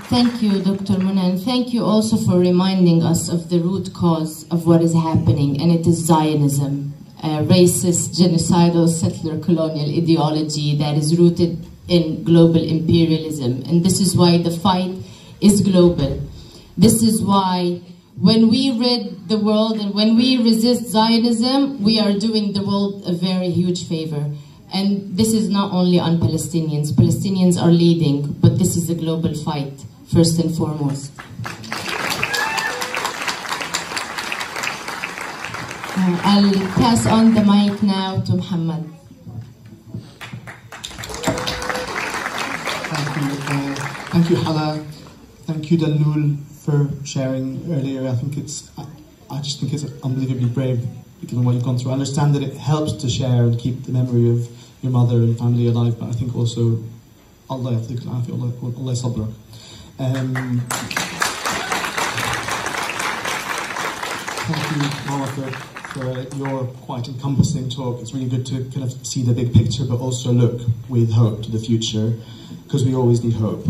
Thank you, Dr. Mona, and thank you also for reminding us of the root cause of what is happening, and it is Zionism, a racist, genocidal, settler colonial ideology that is rooted in global imperialism. And this is why the fight is global. This is why when we rid the world and when we resist Zionism, we are doing the world a very huge favor. And this is not only on Palestinians. Palestinians are leading, but this is a global fight, first and foremost. I'll pass on the mic now to Mohammed. Thank you, Hala. Thank you, Dalul, for sharing earlier. I just think it's unbelievably brave, given what you've gone through. I understand that it helps to share and keep the memory of your mother and family alive, but I think also Allah sabrak. Thank you, Mama, for your quite encompassing talk. It's really good to kind of see the big picture, but also look with hope to the future, because we always need hope.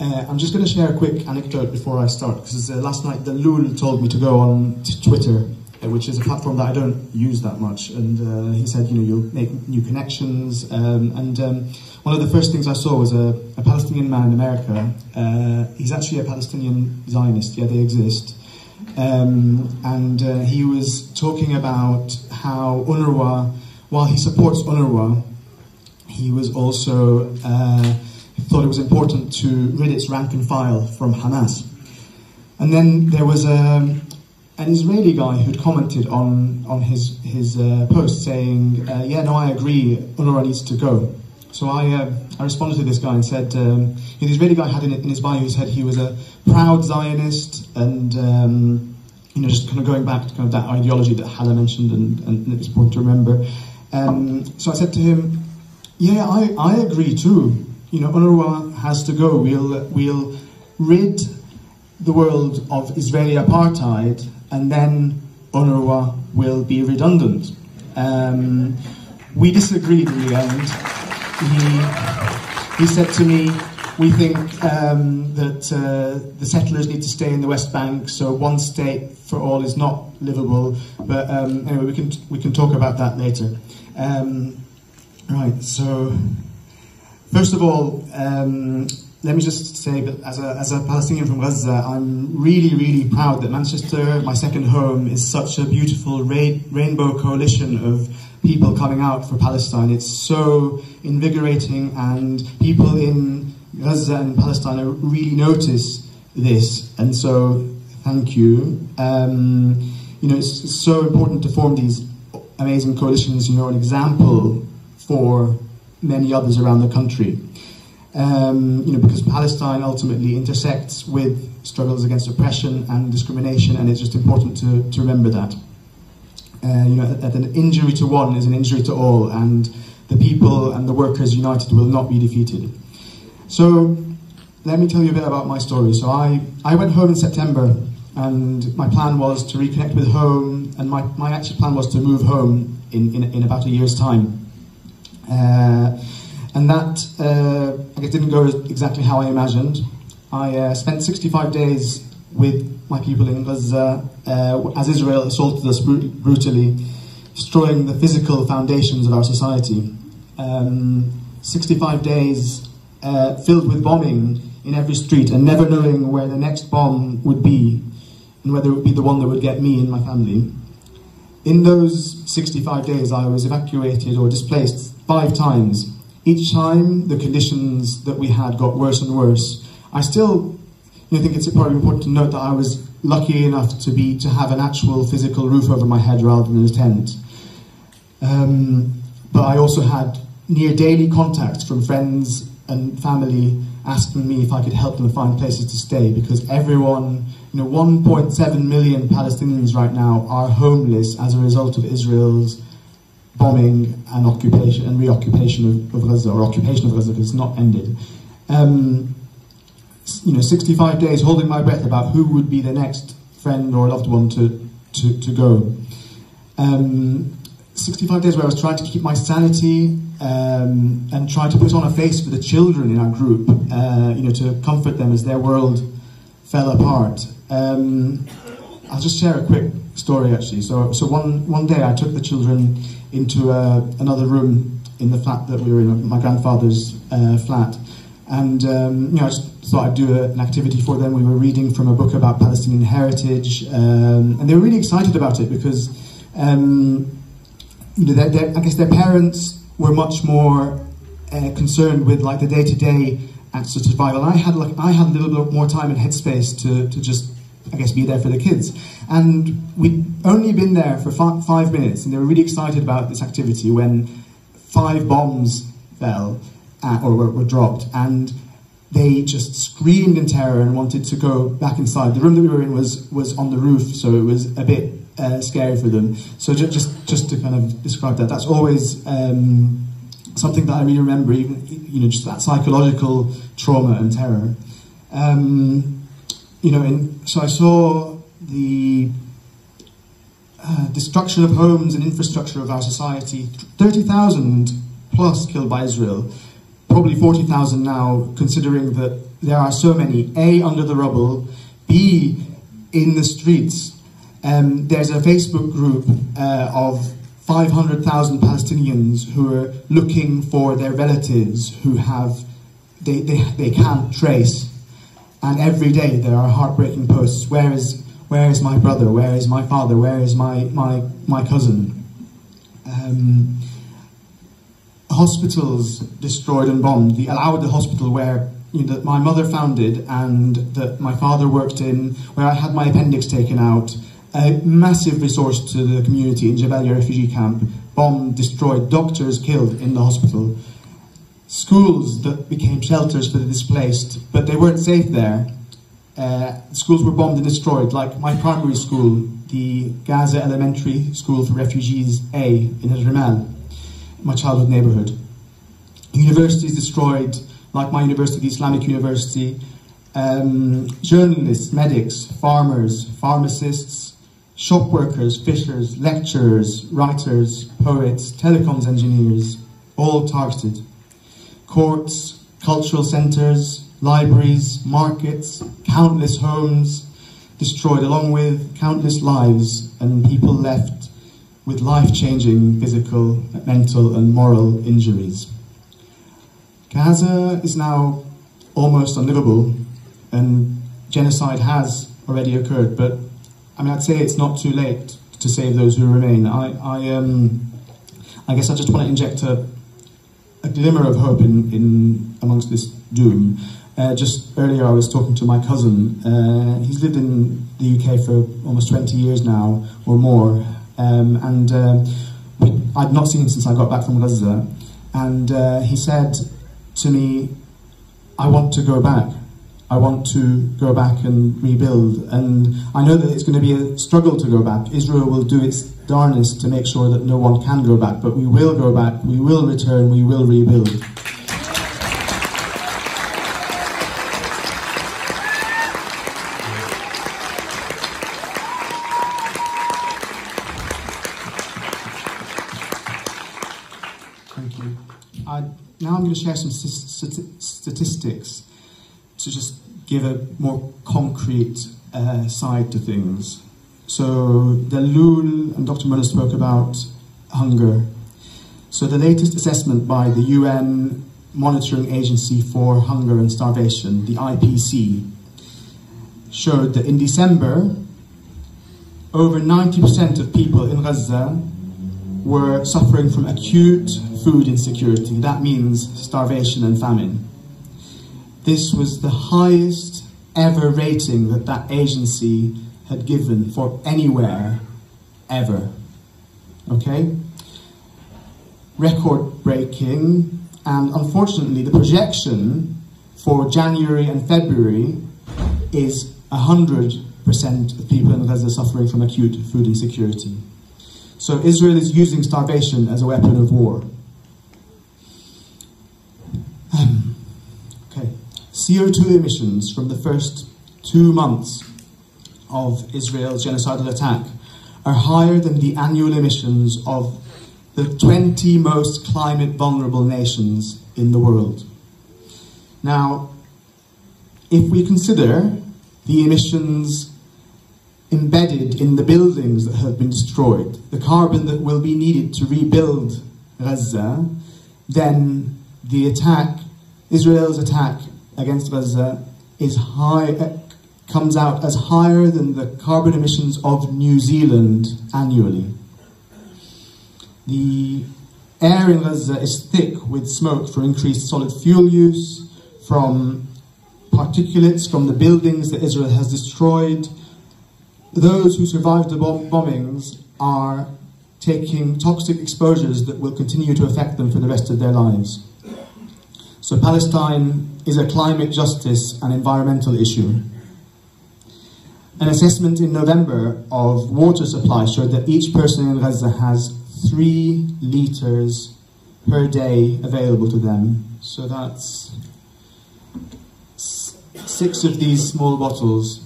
I'm just going to share a quick anecdote before I start, because last night Dalul told me to go on to Twitter, which is a platform that I don't use that much, and he said, you'll make new connections, and one of the first things I saw was a Palestinian man in America. He's actually a Palestinian Zionist, yeah, they exist, and he was talking about how UNRWA, while he supports UNRWA, he was also thought it was important to rid its rank and file from Hamas. And then there was an Israeli guy who'd commented on his post saying, yeah, no, I agree, UNRWA needs to go. So I responded to this guy and said, the Israeli guy had in his bio, he said he was a proud Zionist, and just kind of going back to kind of that ideology that Hala mentioned, and it's important to remember. So I said to him, yeah, I agree too. UNRWA has to go. We'll rid the world of Israeli apartheid, and then UNRWA will be redundant. We disagreed in the end. He said to me, we think that the settlers need to stay in the West Bank, so one state for all is not livable. But anyway, we can talk about that later. Right, so first of all, let me just say that as a Palestinian from Gaza, I'm really, really proud that Manchester, my second home, is such a beautiful rainbow coalition of people coming out for Palestine. It's so invigorating, and people in Gaza and Palestine really notice this, and so thank you. It's so important to form these amazing coalitions. An example for many others around the country. Because Palestine ultimately intersects with struggles against oppression and discrimination, and it's just important to remember that. That an injury to one is an injury to all, and the people and the workers united will not be defeated. So let me tell you a bit about my story. So I went home in September, and my plan was to reconnect with home, and my actual plan was to move home in about a year's time. And that, I guess, didn't go exactly how I imagined. I spent 65 days with my people in Gaza as Israel assaulted us brutally, destroying the physical foundations of our society. 65 days filled with bombing in every street, and never knowing where the next bomb would be, and whether it would be the one that would get me and my family. In those 65 days, I was evacuated or displaced 5 times. Each time, the conditions that we had got worse and worse. I still think it's probably important to note that I was lucky enough to have an actual physical roof over my head rather than a tent. But I also had near daily contact from friends and family asking me if I could help them find places to stay, because everyone, 1.7 million Palestinians right now are homeless as a result of Israel's bombing and occupation and reoccupation of Gaza, or occupation of Gaza, because it's not ended. 65 days holding my breath about who would be the next friend or loved one to go. 65 days where I was trying to keep my sanity and trying to put on a face for the children in our group, to comfort them as their world fell apart. I'll just share a quick story, actually. So one day I took the children into another room in the flat that we were in, my grandfather's flat, and I just thought I'd do an activity for them. We were reading from a book about Palestinian heritage, and they were really excited about it because I guess their parents were much more concerned with like the day-to-day acts of survival. I had a little bit more time and headspace to just, I guess, be there for the kids. And we'd only been there for 5 minutes, and they were really excited about this activity when 5 bombs fell or were dropped, and they just screamed in terror and wanted to go back inside. The room that we were in was on the roof, so it was a bit scary for them. So just to kind of describe that, that's always something that I really remember, even just that psychological trauma and terror. So I saw the destruction of homes and infrastructure of our society. 30,000 plus killed by Israel. Probably 40,000 now, considering that there are so many, A, under the rubble, B, in the streets. There's a Facebook group of 500,000 Palestinians who are looking for their relatives who they can't trace. And every day there are heartbreaking posts. Where is my brother? Where is my father? Where is my cousin? Hospitals destroyed and bombed. The Awda Hospital, where that my mother founded and that my father worked in, where I had my appendix taken out, a massive resource to the community in Jabalia refugee camp, bombed, destroyed, doctors killed in the hospital, schools that became shelters for the displaced, but they weren't safe there. Schools were bombed and destroyed, like my primary school, the Gaza Elementary School for Refugees A in Rimal, my childhood neighbourhood. Universities destroyed, like my university, the Islamic University. Journalists, medics, farmers, pharmacists, shop workers, fishers, lecturers, writers, poets, telecoms engineers, all targeted. Courts, cultural centres, libraries, markets, countless homes destroyed, along with countless lives and people left with life-changing physical, mental and moral injuries. Gaza is now almost unlivable, and genocide has already occurred, but I'd say it's not too late to save those who remain. I guess I just want to inject a glimmer of hope in amongst this doom. Just earlier I was talking to my cousin. He's lived in the UK for almost 20 years now, or more, and I'd not seen him since I got back from Gaza, and he said to me, I want to go back. I want to go back and rebuild. And I know that it's going to be a struggle to go back. Israel will do its darnest to make sure that no one can go back, but we will go back, we will return, we will rebuild. Thank you. Now I'm going to share some statistics to just give a more concrete side to things. So Dalul and Dr Mona spoke about hunger. So the latest assessment by the UN Monitoring Agency for Hunger and Starvation, the IPC, showed that in December, over 90% of people in Gaza were suffering from acute food insecurity. That means starvation and famine. This was the highest ever rating that that agency had given for anywhere, ever. Okay? Record-breaking, and unfortunately the projection for January and February is 100% of people in Gaza suffering from acute food insecurity. So Israel is using starvation as a weapon of war. Okay. CO2 emissions from the first 2 months of Israel's genocidal attack are higher than the annual emissions of the 20 most climate vulnerable nations in the world. Now, if we consider the emissions embedded in the buildings that have been destroyed, the carbon that will be needed to rebuild Gaza, then the attack, Israel's attack against Gaza, is high, comes out as higher than the carbon emissions of New Zealand annually. The air in Gaza is thick with smoke from increased solid fuel use, from particulates from the buildings that Israel has destroyed. Those who survived the bombings are taking toxic exposures that will continue to affect them for the rest of their lives. So Palestine is a climate justice and environmental issue. An assessment in November of water supply showed that each person in Gaza has 3 litres per day available to them. So that's 6 of these small bottles.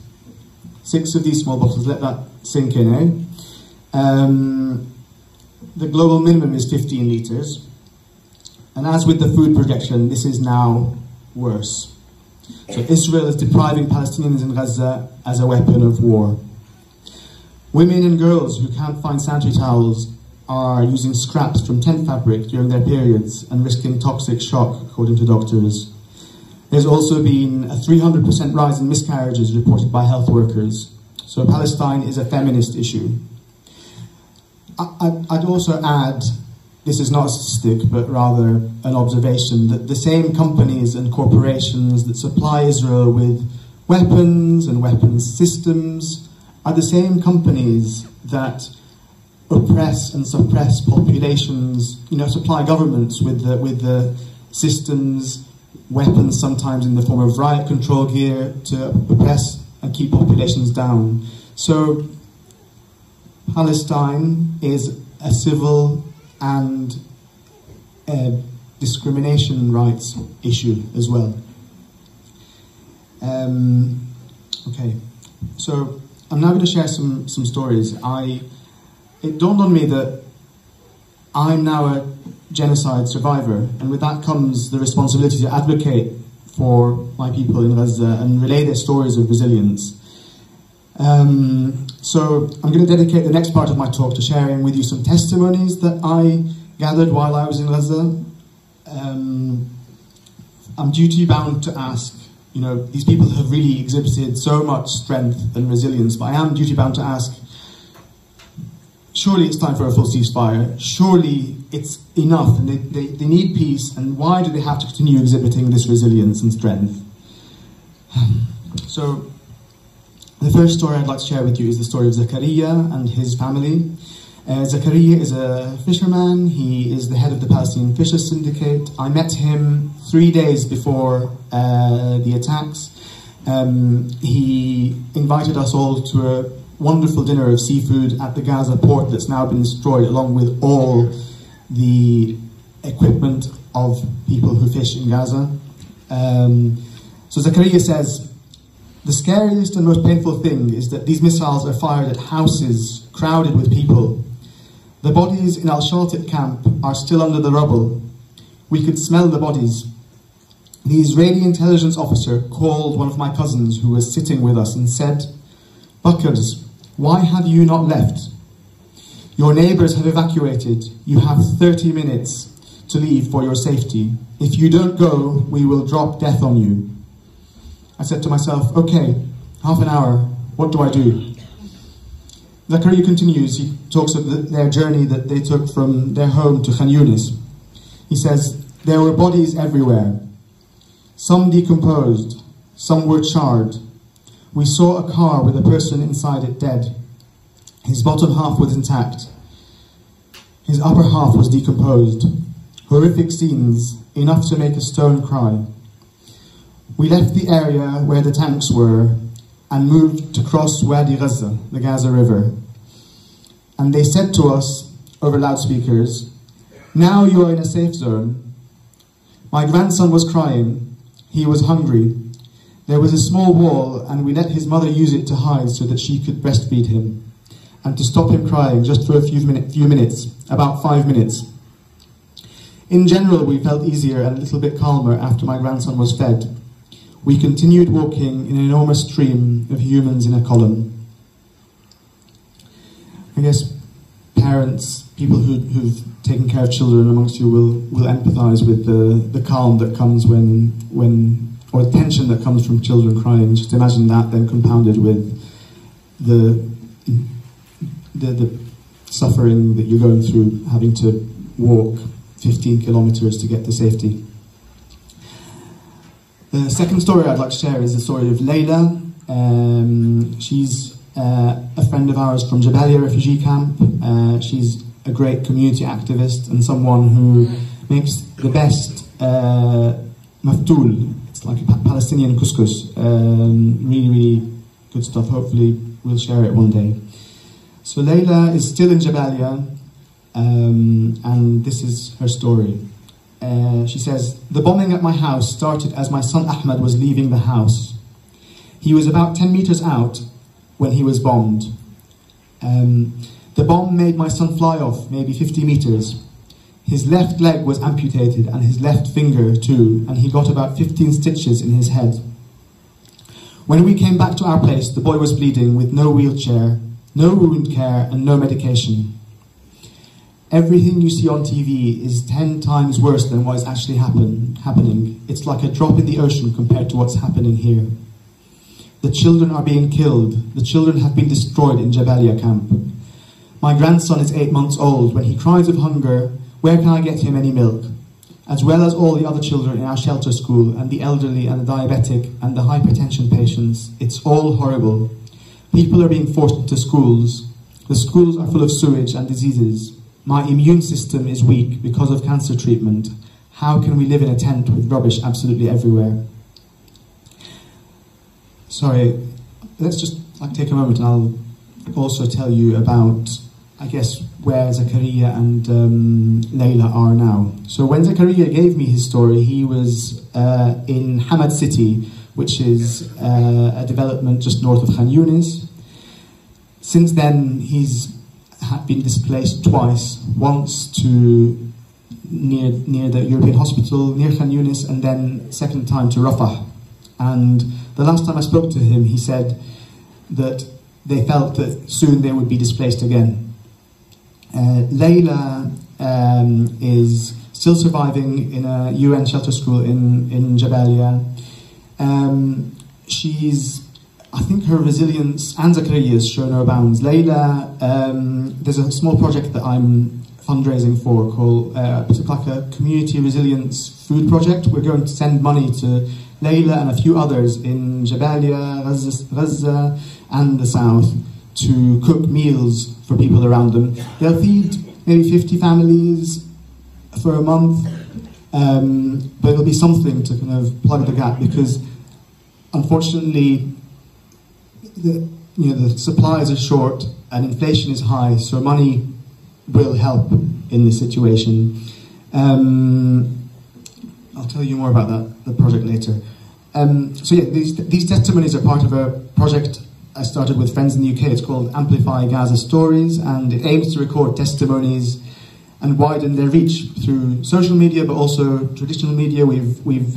6 of these small bottles, let that sink in, eh? The global minimum is 15 litres. And as with the food projection, this is now worse. So Israel is depriving Palestinians in Gaza as a weapon of war. Women and girls who can't find sanitary towels are using scraps from tent fabric during their periods and risking toxic shock, according to doctors. There's also been a 300% rise in miscarriages reported by health workers. So Palestine is a feminist issue. I'd also add, this is not a statistic, but rather an observation, that the same companies and corporations that supply Israel with weapons and weapons systems are the same companies that oppress and suppress populations, supply governments with the systems, weapons sometimes in the form of riot control gear to oppress and keep populations down. So Palestine is a civil and discrimination rights issue as well. Okay, so I'm now going to share some stories. It dawned on me that I'm now a genocide survivor, and with that comes the responsibility to advocate for my people in Gaza and relay their stories of resilience. So I'm going to dedicate the next part of my talk to sharing with you some testimonies that I gathered while I was in Gaza. I'm duty bound to ask, these people have really exhibited so much strength and resilience, but I am duty bound to ask, surely it's time for a full ceasefire. Surely it's enough, and they need peace, and why do they have to continue exhibiting this resilience and strength? So, the first story I'd like to share with you is the story of Zakaria and his family. Zakaria is a fisherman. He is the head of the Palestinian Fishers Syndicate. I met him 3 days before the attacks. He invited us all to a wonderful dinner of seafood at the Gaza port that's now been destroyed, along with all the equipment of people who fish in Gaza. So Zakaria says, the scariest and most painful thing is that these missiles are fired at houses crowded with people. The bodies in Al-Shaltit camp are still under the rubble. We could smell the bodies. The Israeli intelligence officer called one of my cousins who was sitting with us and said, "Buckers, why have you not left? Your neighbors have evacuated. You have 30 minutes to leave for your safety. If you don't go, we will drop death on you." I said to myself, okay, half an hour, what do I do? Zakaria continues, he talks of their journey that they took from their home to Khan Yunis. He says, there were bodies everywhere. Some decomposed, some were charred. We saw a car with a person inside it dead. His bottom half was intact. His upper half was decomposed. Horrific scenes, enough to make a stone cry. We left the area where the tanks were and moved to cross Wadi Gaza, the Gaza River. And they said to us over loudspeakers, "Now you are in a safe zone." My grandson was crying. He was hungry. There was a small wall and we let his mother use it to hide so that she could breastfeed him. and to stop him crying just for a few minutes, about 5 minutes. In general, we felt easier and a little bit calmer after my grandson was fed. We continued walking in an enormous stream of humans in a column. I guess parents, people who've taken care of children amongst you will empathise with the calm that comes or the tension that comes from children crying. Just imagine that then compounded with the suffering that you're going through, having to walk 15 kilometres to get to safety. The second story I'd like to share is the story of Layla. She's a friend of ours from Jabalia refugee camp. She's a great community activist and someone who makes the best maftoul. It's like a Palestinian couscous. Really, really good stuff. Hopefully we'll share it one day. So Layla is still in Jabalia, and this is her story. She says, "The bombing at my house started as my son Ahmed was leaving the house. He was about 10 meters out when he was bombed. The bomb made my son fly off maybe 50 meters. His left leg was amputated and his left finger too, and he got about 15 stitches in his head. When we came back to our place, the boy was bleeding with no wheelchair, no wound care and no medication. Everything you see on TV is 10 times worse than what is actually happening. It's like a drop in the ocean compared to what's happening here. The children are being killed. The children have been destroyed in Jabalia camp. My grandson is 8 months old. When he cries of hunger, where can I get him any milk? As well as all the other children in our shelter school, and the elderly and the diabetic and the hypertension patients. It's all horrible. People are being forced into schools. The schools are full of sewage and diseases. My immune system is weak because of cancer treatment. How can we live in a tent with rubbish absolutely everywhere?" Sorry, let's just take a moment and I'll also tell you about, I guess, where Zakaria and Layla are now. So when Zakaria gave me his story, he was in Hamad City, which is a development just north of Khan Yunis. Since then, he's been displaced twice, once to near the European hospital, near Khan Yunis, and then second time to Rafah. And the last time I spoke to him, he said that they felt that soon they would be displaced again. Layla is still surviving in a UN shelter school in Jabalia. I think her resilience and Zakaria's show no bounds. Layla, there's a small project that I'm fundraising for called it's like a community resilience food project. We're going to send money to Layla and a few others in Jabalia, Gaza and the south to cook meals for people around them. They'll feed maybe 50 families for a month, but it'll be something to kind of plug the gap, because unfortunately the supplies are short and inflation is high, so money will help in this situation. I'll tell you more about the project later. So yeah, these testimonies are part of a project I started with friends in the UK. It's called Amplify Gaza Stories, and it aims to record testimonies and widen their reach through social media, but also traditional media. We've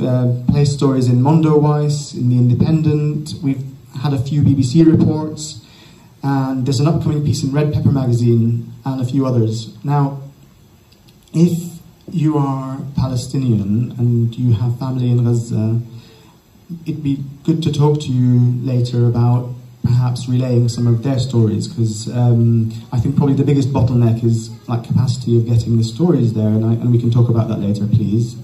placed stories in Mondo Weiss, in The Independent. We've had a few BBC reports, and there's an upcoming piece in Red Pepper magazine and a few others. Now, if you are Palestinian and you have family in Gaza, it'd be good to talk to you later about perhaps relaying some of their stories, because I think probably the biggest bottleneck is capacity of getting the stories there, and we can talk about that later, please.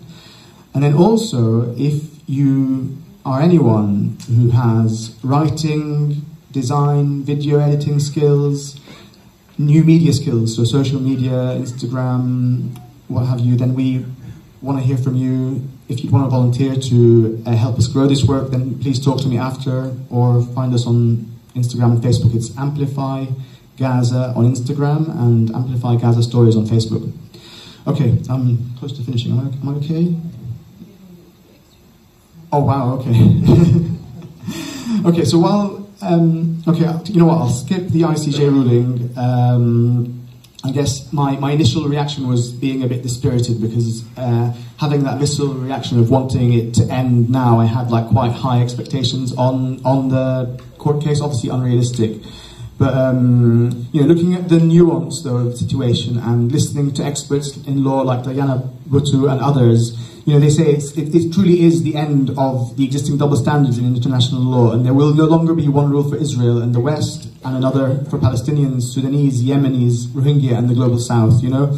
And then also, if you are anyone who has writing, design, video editing skills, new media skills, so social media, Instagram, what have you, then we want to hear from you. If you want to volunteer to help us grow this work, then please talk to me after, or find us on Instagram and Facebook. It's Amplify Gaza on Instagram and Amplify Gaza Stories on Facebook. Okay, I'm close to finishing. Am I okay? Oh wow, okay. Okay, so while Okay, you know what, I'll skip the ICJ ruling. I guess my initial reaction was being a bit dispirited because having that visceral reaction of wanting it to end now, I had like quite high expectations on the court case, obviously unrealistic. But you know, looking at the nuance though of the situation and listening to experts in law like Diana Butu and others, you know, they say it truly is the end of the existing double standards in international law, and there will no longer be one rule for Israel and the West and another for Palestinians, Sudanese, Yemenis, Rohingya and the global South, you know.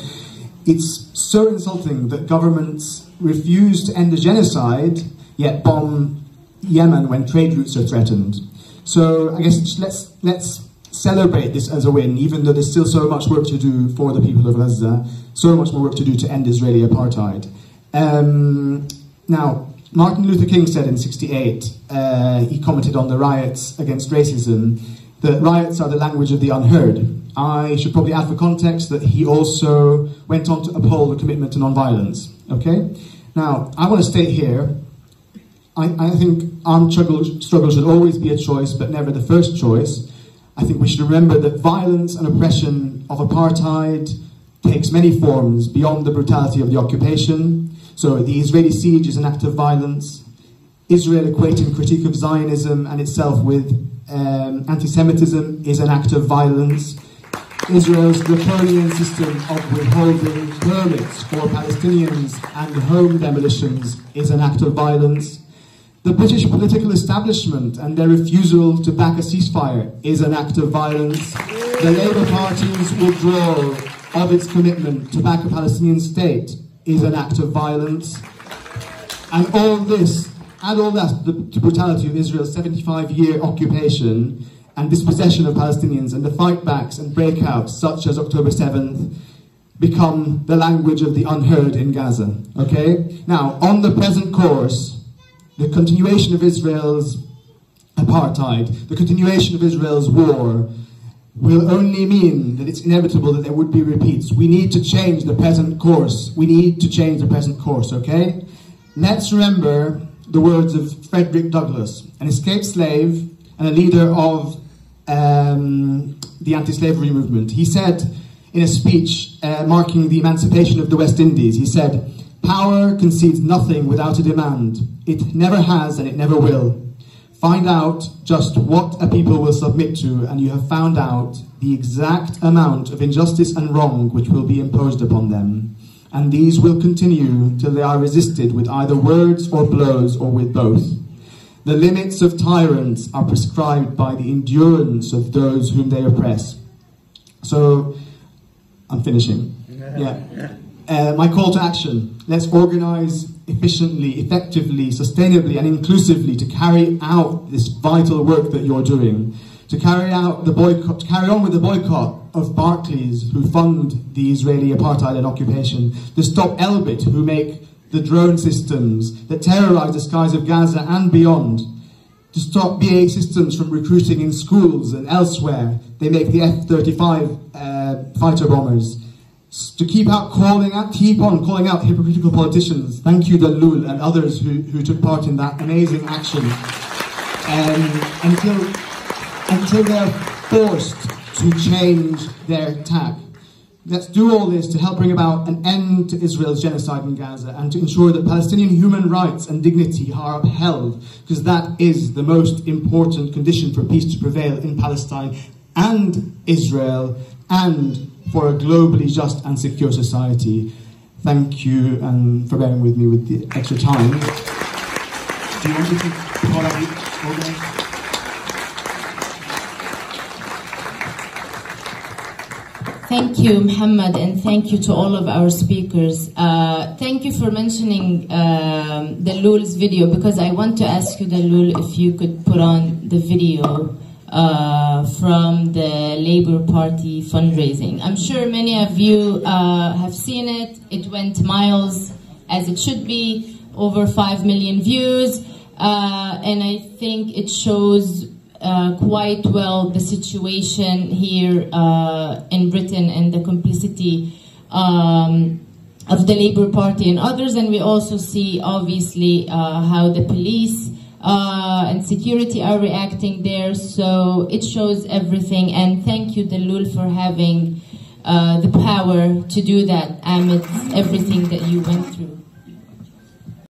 It's so insulting that governments refuse to end the genocide, yet bomb Yemen when trade routes are threatened. So I guess let's celebrate this as a win, even though there's still so much work to do for the people of Gaza, so much more work to do to end Israeli apartheid. Now, Martin Luther King said in '68, he commented on the riots against racism, that riots are the language of the unheard. I should probably add for context that he also went on to uphold the commitment to non-violence. Okay? Now, I want to state here, I think armed struggle should always be a choice, but never the first choice. I think we should remember that violence and oppression of apartheid takes many forms beyond the brutality of the occupation. So the Israeli siege is an act of violence. Israel equating critique of Zionism and itself with anti-Semitism is an act of violence. Israel's draconian system of withholding permits for Palestinians and home demolitions is an act of violence. The British political establishment and their refusal to back a ceasefire is an act of violence. The Labour Party's withdrawal of its commitment to back a Palestinian state is an act of violence. And all this, add all that to the brutality of Israel's 75-year occupation and dispossession of Palestinians, and the fightbacks and breakouts such as October 7th become the language of the unheard in Gaza. Okay? Now, on the present course, the continuation of Israel's apartheid, the continuation of Israel's war, will only mean that it's inevitable that there would be repeats. We need to change the present course. We need to change the present course, okay? Let's remember the words of Frederick Douglass, an escaped slave and a leader of the anti-slavery movement. He said in a speech marking the emancipation of the West Indies, he said, "Power concedes nothing without a demand. It never has and it never will. Find out just what a people will submit to, and you have found out the exact amount of injustice and wrong which will be imposed upon them. And these will continue till they are resisted with either words or blows or with both. The limits of tyrants are prescribed by the endurance of those whom they oppress." So, I'm finishing. Yeah. My call to action: let's organise efficiently, effectively, sustainably and inclusively to carry out this vital work that you're doing, to carry out the boycott, to carry on with the boycott of Barclays, who fund the Israeli apartheid and occupation, to stop Elbit, who make the drone systems that terrorise the skies of Gaza and beyond, to stop BAE Systems from recruiting in schools and elsewhere. They make the F-35 fighter bombers. To keep on calling out hypocritical politicians. Thank you, Dalul and others who took part in that amazing action. Until they're forced to change their tack. Let's do all this to help bring about an end to Israel's genocide in Gaza and to ensure that Palestinian human rights and dignity are upheld, because that is the most important condition for peace to prevail in Palestine and Israel, and for a globally just and secure society. Thank you for bearing with me with the extra time. Do you want me to call out the organizer? Thank you, Mohammed, and thank you to all of our speakers. Thank you for mentioning Dalul's video, because I want to ask you, Dalul, if you could put on the video from the Labour Party fundraising. I'm sure many of you have seen it. It went miles, as it should be, over 5 million views, and I think it shows quite well the situation here in Britain and the complicity of the Labour Party and others. And we also see, obviously, how the police and security are reacting there. So it shows everything. And thank you, Dalul, for having the power to do that amidst everything that you went through.